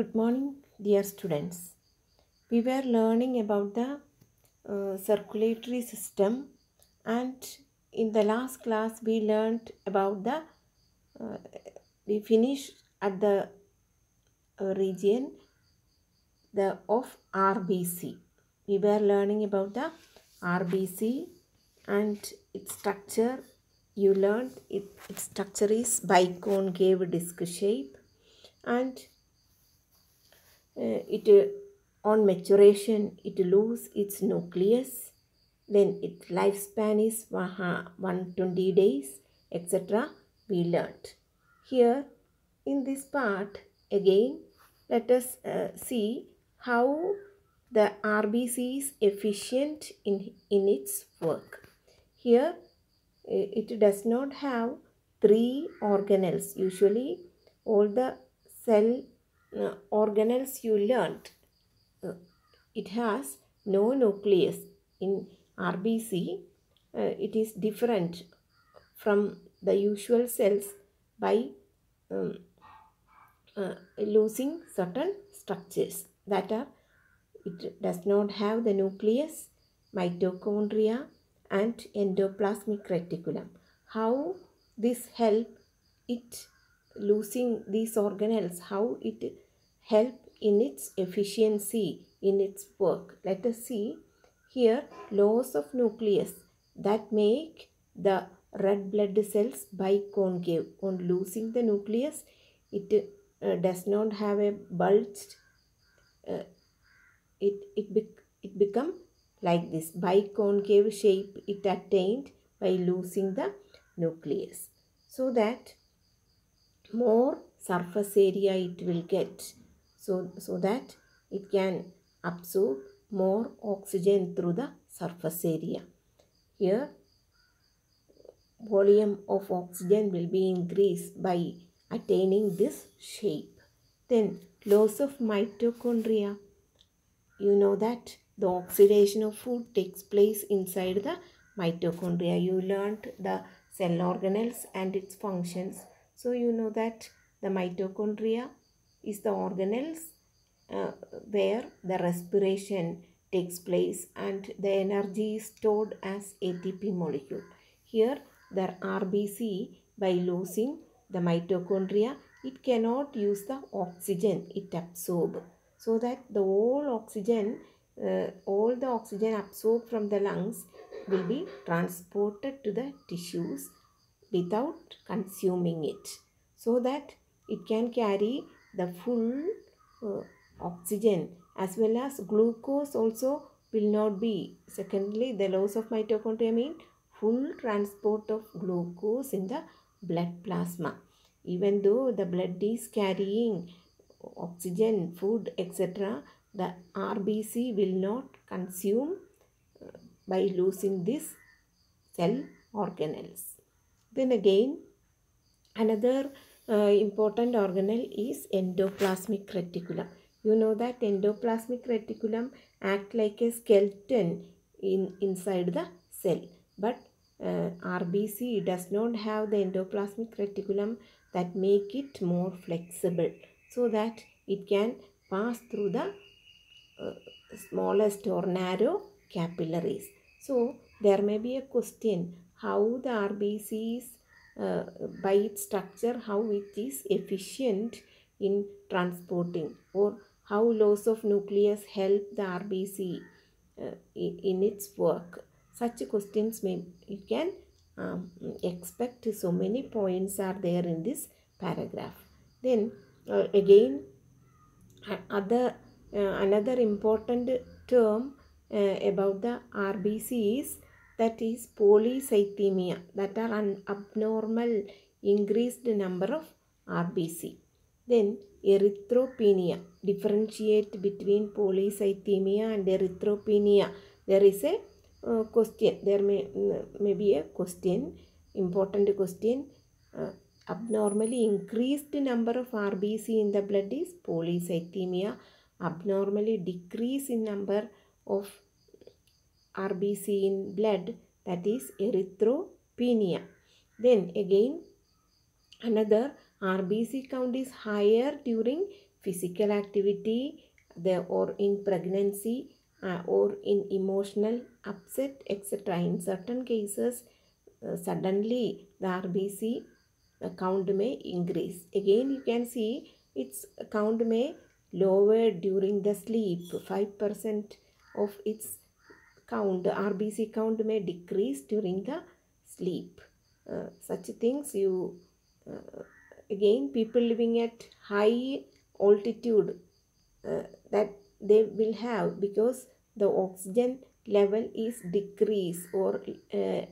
Good morning, dear students. We were learning about the circulatory system, and in the last class we learned about we finished at the region of RBC. We were learning about the RBC and its structure. You learned its structure is biconcave disc shape, and it on maturation it lose its nucleus, then its lifespan is 120 days, etc. We learnt. Here in this part again let us see how the RBC is efficient in its work. Here it does not have three organelles. Usually all the cell organelles you learnt, it has no nucleus. In RBC it is different from the usual cells by losing certain structures, that are, it does not have the nucleus, mitochondria and endoplasmic reticulum. How this help it losing these organelles, how it help in its efficiency in its work? Let us see. Here loss of nucleus that make the red blood cells biconcave. On losing the nucleus, it does not have a bulged, it become like this biconcave shape it attained by losing the nucleus, so that more surface area it will get, so that it can absorb more oxygen through the surface area. Here volume of oxygen will be increased by attaining this shape. Then loss of mitochondria. You know that the oxidation of food takes place inside the mitochondria. You learned the cell organelles and its functions. So you know that the mitochondria is the organelles where the respiration takes place and the energy is stored as ATP molecule. Here the RBC, by losing the mitochondria, it cannot use the oxygen it absorbs, so that the all the oxygen absorbed from the lungs will be transported to the tissues without consuming it, so that it can carry the full oxygen, as well as glucose also will not be. Secondly, the loss of mitochondria means full transport of glucose in the blood plasma. Even though the blood is carrying oxygen, food, etc., the RBC will not consume by losing this cell organelles. Then again, another important organelle is endoplasmic reticulum. You know that endoplasmic reticulum act like a skeleton inside the cell, but RBC does not have the endoplasmic reticulum that make it more flexible, so that it can pass through the smallest or narrow capillaries. So there may be a question how the RBC is by its structure, how it is efficient in transporting, or how loss of nucleus help the RBC in its work. Such questions you can expect. So many points are there in this paragraph. Then again another important term about the RBC is polycythemia, that are an abnormal increased number of RBC. Then erythropenia. Differentiate between polycythemia and erythropenia. There is a question. There may be a question, important question. Abnormally increased number of RBC in the blood is polycythemia. Abnormally decrease in number of RBC in blood, that is erythropenia. Then again another, RBC count is higher during physical activity, or in pregnancy, or in emotional upset, etc. In certain cases, suddenly the RBC count may increase. Again, you can see its count may lower during the sleep. 5% of its count, RBC count may decrease during the sleep. Such things again, people living at high altitude, that they will have, because the oxygen level is decreased or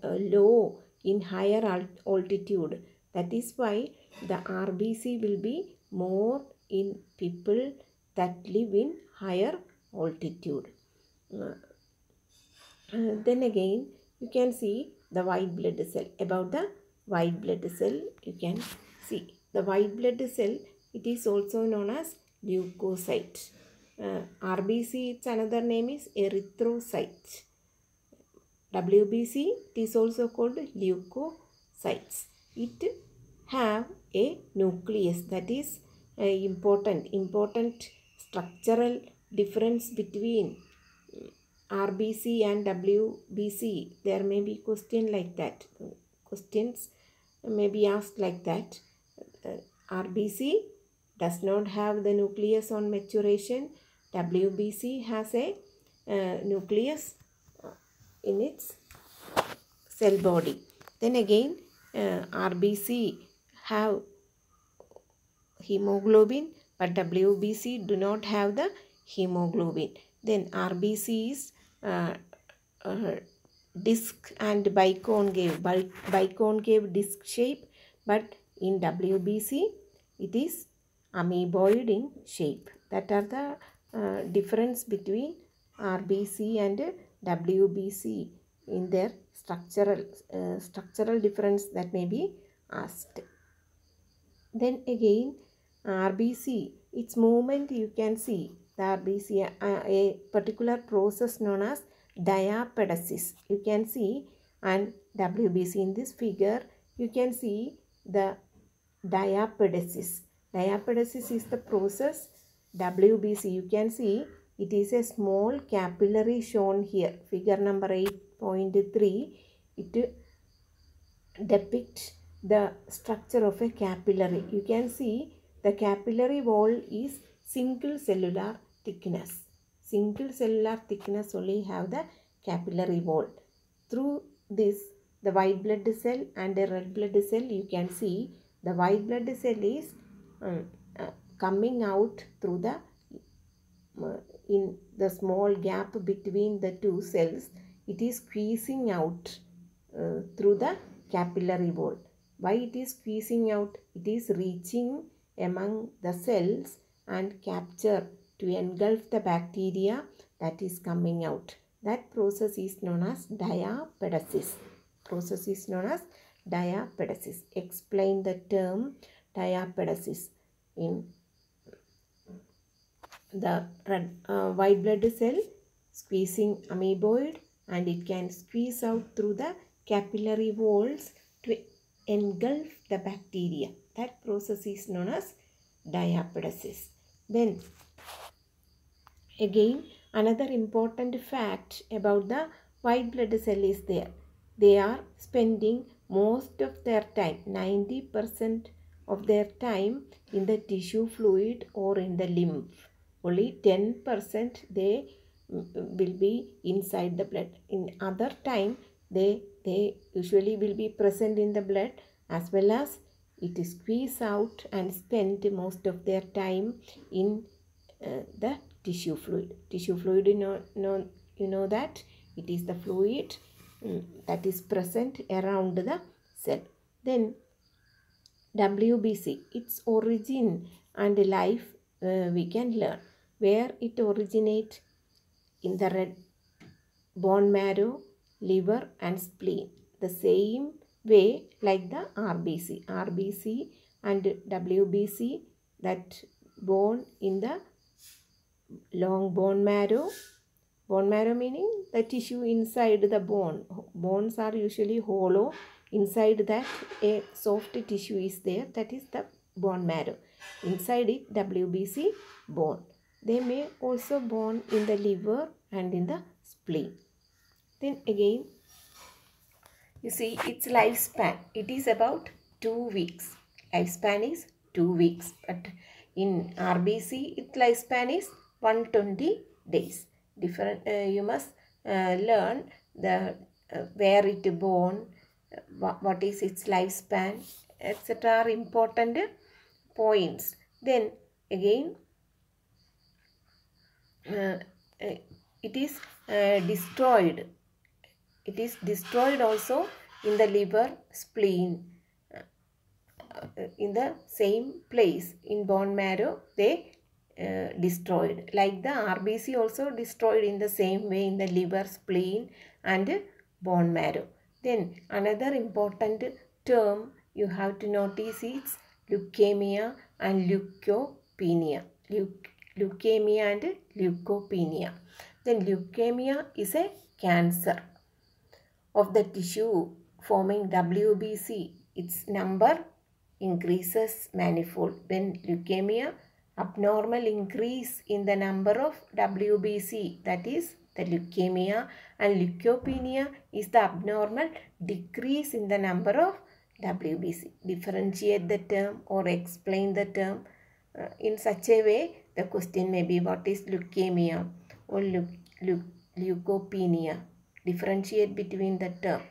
low in higher altitude. That is why the RBC will be more in people that live in higher altitude. Then again, you can see the white blood cell. About the white blood cell, you can see the white blood cell, it is also known as leukocyte. RBC, its another name is erythrocyte. WBC, it is also called leukocytes. It have a nucleus. That is important structural difference between RBC and WBC. There may be question like that. Questions may be asked like that. RBC does not have the nucleus on maturation. WBC has a nucleus in its cell body. Then again, RBC have hemoglobin, but WBC do not have the hemoglobin. Then RBC is disc and biconcave disc shape, but in WBC it is amoeboid in shape. That are the difference between RBC and WBC in their structural difference that may be asked. Then again, RBC, its movement, you can see the RBC, a particular process known as diapedesis. You can see, and WBC in this figure, you can see the diapedesis. Diapedesis is the process. WBC, you can see it is a small capillary shown here. Figure number 8.3. It depicts the structure of a capillary. You can see the capillary wall is single cellular thickness. Single cellular thickness only have the capillary wall. Through this, the white blood cell and the red blood cell, you can see the white blood cell is coming out through the in the small gap between the two cells. It is squeezing out through the capillary wall. Why it is squeezing out? It is reaching among the cells and capture to engulf the bacteria that is coming out. That process is known as diapedesis. Process is known as diapedesis. Explain the term diapedesis. In the white blood cell squeezing amoeboid, and it can squeeze out through the capillary walls to engulf the bacteria. That process is known as diapedesis. Then again, another important fact about the white blood cell is there. They are spending most of their time, 90% of their time, in the tissue fluid or in the lymph. Only 10% they will be inside the blood. In other time, they usually will be present in the blood, as well as it is squeezed out and spend most of their time in the tissue fluid. Tissue fluid, you know that it is the fluid that is present around the cell. Then WBC, its origin and life we can learn. Where it originates? In the red bone marrow, liver and spleen. The same way like the RBC. RBC and WBC, that born in the long bone marrow. Bone marrow meaning the tissue inside the bone. Bones are usually hollow. Inside that a soft tissue is there. That is the bone marrow. Inside it, WBC bone. They may also bone in the liver and in the spleen. Then again, you see its lifespan. It is about 2 weeks. Lifespan is 2 weeks. But in RBC, its lifespan is 120 days. You must learn the where it born, what is its lifespan, etc. are important points. Then again, it is destroyed. It is destroyed also in the liver, spleen, in the same place. In bone marrow, they destroyed. Like the RBC also destroyed in the same way in the liver, spleen and bone marrow. Then another important term you have to notice is leukemia and leukopenia. Leukemia and leukopenia. Then leukemia is a cancer of the tissue forming WBC. Its number increases manifold. When leukemia, abnormal increase in the number of WBC, that is the leukemia, and leukopenia is the abnormal decrease in the number of WBC. Differentiate the term or explain the term in such a way. The question may be, what is leukemia or leukopenia? Differentiate between the term.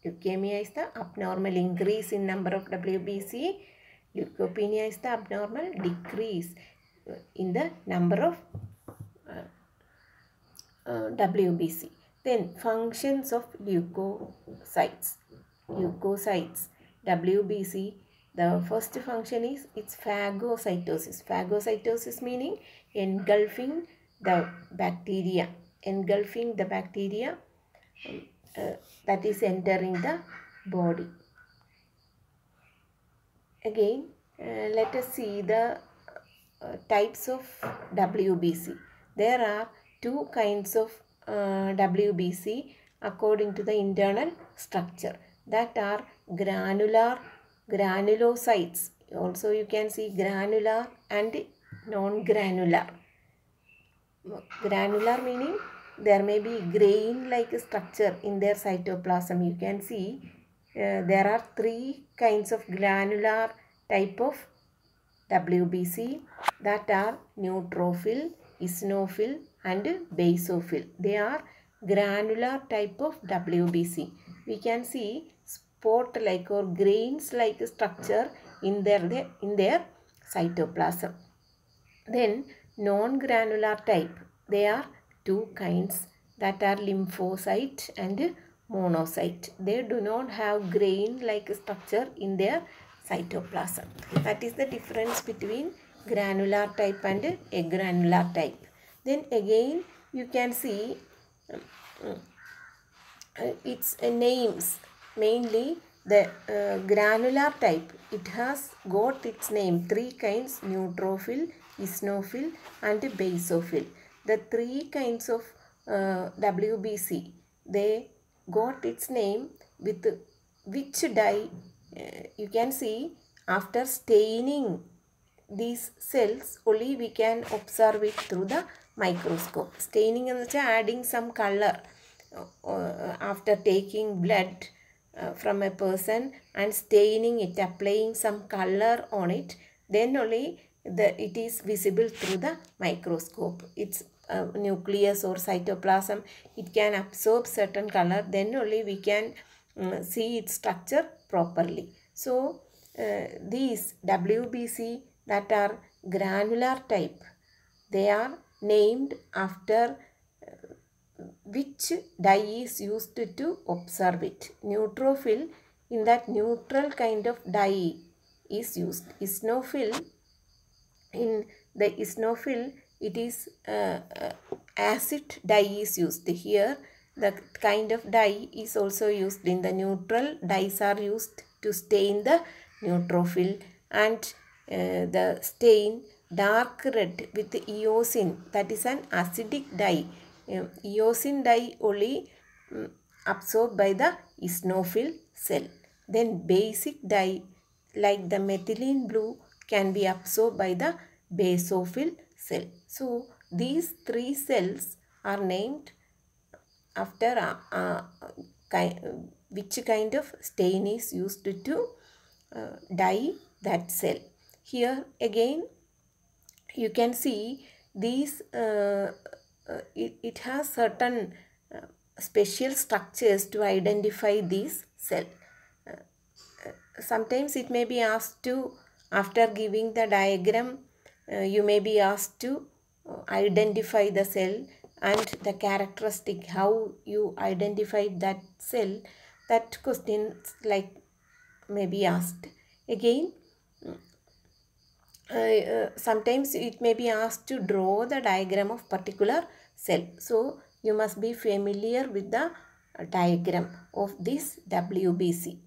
Leukemia is the abnormal increase in number of WBC. Leukopenia is the abnormal decrease in the number of WBC. Then functions of leukocytes. Leukocytes, WBC, the first function is its phagocytosis. Phagocytosis meaning engulfing the bacteria. Engulfing the bacteria that is entering the body. Again, let us see the types of WBC. There are two kinds of WBC according to the internal structure, that are granulocytes. Also you can see granular and non-granular. Granular meaning there may be grain-like structure in their cytoplasm. You can see there are three kinds of granular type of WBC, that are neutrophil, eosinophil and basophil. They are granular type of WBC. We can see spot-like or grains-like structure in their cytoplasm. Then non-granular type, there are two kinds, that are lymphocyte and monocyte. They do not have grain-like structure in their cytoplasm. That is the difference between granular type and agranular type. Then again you can see its names. Mainly the granular type, it has got its name, three kinds: neutrophil, eosinophil and basophil. The three kinds of WBC, they got its name with which dye. You can see after staining these cells only we can observe it through the microscope. Staining is adding some color. After taking blood from a person and staining it, applying some color on it, then only it is visible through the microscope. Its nucleus or cytoplasm, it can absorb certain color, then only we can see its structure properly. So these WBC that are granular type, they are named after which dye is used to observe it. Neutrophil, in that neutral kind of dye is used. Eosinophil, in the eosinophil it is acid dye is used. Here the kind of dye is also used. In the neutral, dyes are used to stain the neutrophil, and the stain dark red with eosin, that is an acidic dye. Eosin dye only absorbed by the eosinophil cell. Then basic dye like the methylene blue can be absorbed by the basophil cell. So these three cells are named after which kind of stain is used to dye that cell. Here again you can see these it has certain special structures to identify these cell. Sometimes it may be asked to, after giving the diagram, you may be asked to identify the cell and the characteristic, how you identified that cell. That questions like may be asked. Again, sometimes it may be asked to draw the diagram of particular cell. So you must be familiar with the diagram of this WBC.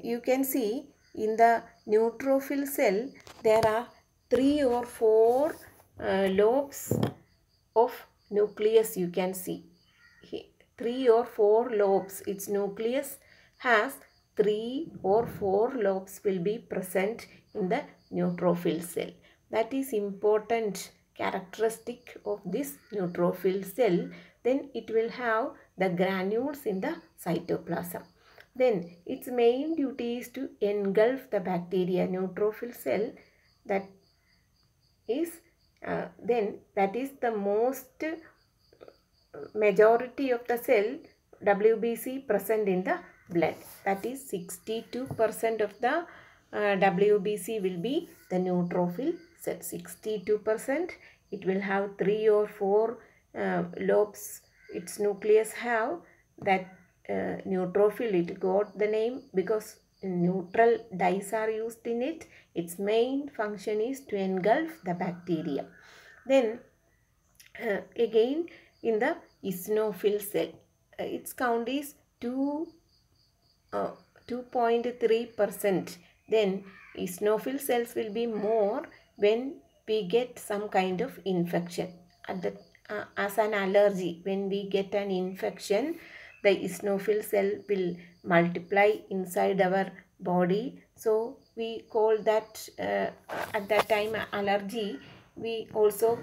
You can see in the neutrophil cell there are 3 or 4 lobes of nucleus. You can see 3 or 4 lobes. Its nucleus has 3 or 4 lobes will be present in the neutrophil cell. That is important characteristic of this neutrophil cell. Then it will have the granules in the cytoplasm. Then its main duty is to engulf the bacteria. Neutrophil cell, that is the most majority of the cell WBC present in the blood. That is 62% of the WBC will be the neutrophil cell. 62%. It will have 3 or 4 lobes. Its nucleus have that neutrophil. It got the name because neutral dyes are used in it. Its main function is to engulf the bacteria. Then again in the eosinophil cell, its count is 2.3%. Then eosinophil cells will be more when we get some kind of infection. As an allergy, when we get an infection, the eosinophil cell will multiply inside our body. So we call that at that time allergy. We also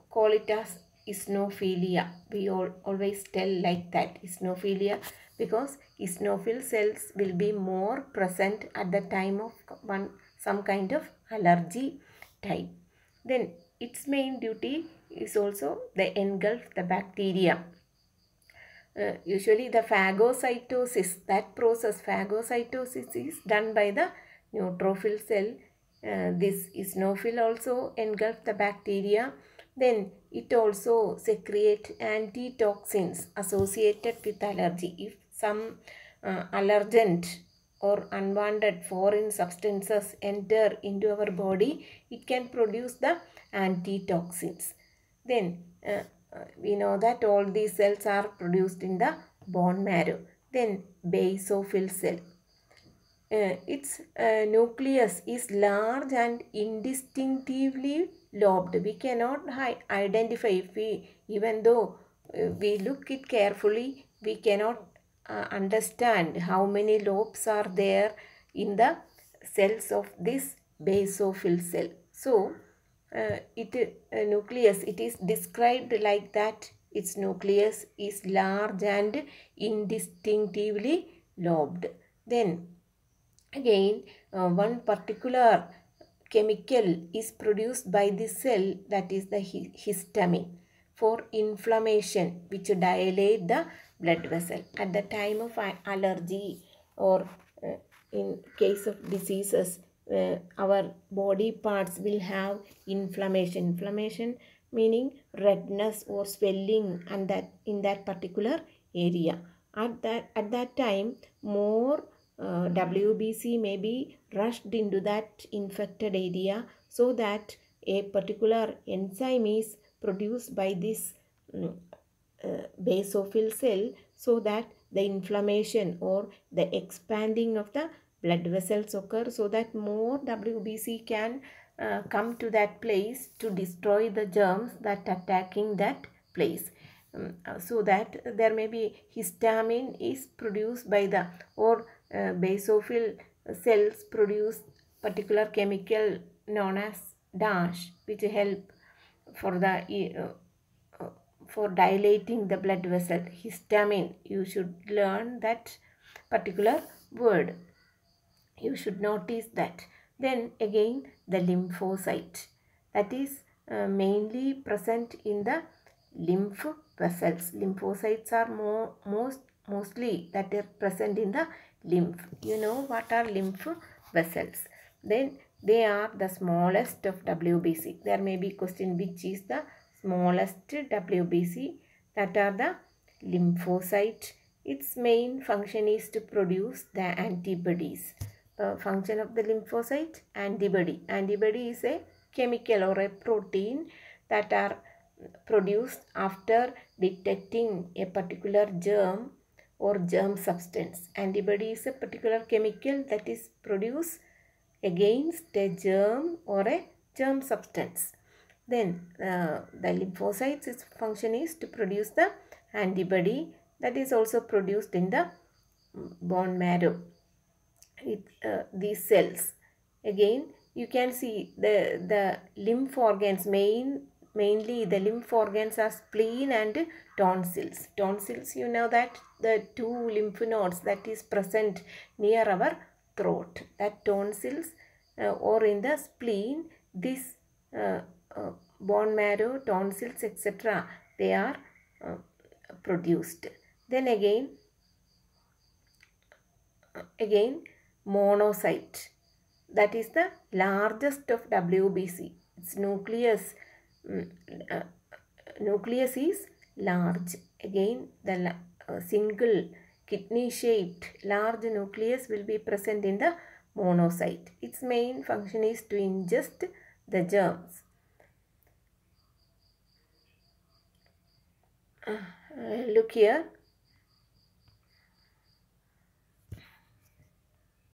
call it as eosinophilia. We always tell like that, eosinophilia, because eosinophil cells will be more present at the time of some kind of allergy type. Then its main duty is also the engulf the bacteria. Usually the phagocytosis, that process phagocytosis is done by the neutrophil cell. This eosinophil also engulf the bacteria. Then it also secretes antitoxins associated with allergy. If some allergent or unwanted foreign substances enter into our body, it can produce the antitoxins. Then we know that all these cells are produced in the bone marrow. Then basophil cell. Its nucleus is large and indistinctively lobed. We cannot identify, if we, even though we look it carefully, we cannot understand how many lobes are there in the cells of this basophil cell. So nucleus, it is described like that. Its nucleus is large and indistinctively lobed. Then again one particular chemical is produced by the cell, that is the histamine, for inflammation, which dilate the blood vessel. At the time of allergy or in case of diseases, our body parts will have inflammation. Inflammation meaning redness or swelling, and that in that particular area. At that time, more WBC may be rushed into that infected area, so that a particular enzyme is produced by this basophil cell, so that the inflammation or the expanding of the blood vessels occur, so that more WBC can come to that place to destroy the germs that attacking that place. So that there may be histamine is produced by the, or basophil cells produce particular chemical known as dash, which help for the for dilating the blood vessel. Histamine, you should learn that particular word. You should notice that. Then again, the lymphocyte, that is mainly present in the lymph vessels. Lymphocytes are mostly that are present in the lymph. You know what are lymph vessels. Then they are the smallest of WBC. There may be question which is the smallest WBC. That are the lymphocyte. Its main function is to produce the antibodies. Function of the lymphocyte, antibody. Antibody is a chemical or a protein that are produced after detecting a particular germ or germ substance. Antibody is a particular chemical that is produced against a germ or a germ substance. Then the lymphocytes, its function is to produce the antibody that is also produced in the bone marrow. These cells. Again, you can see the lymph organs, mainly the lymph organs are spleen and tonsils. Tonsils, you know that the two lymph nodes that is present near our throat. That tonsils or in the spleen, this bone marrow, tonsils, etc. they are produced. Then again monocyte, that is the largest of WBC. Its nucleus is large. Again, the single kidney shaped large nucleus will be present in the monocyte. Its main function is to ingest the germs. Look here,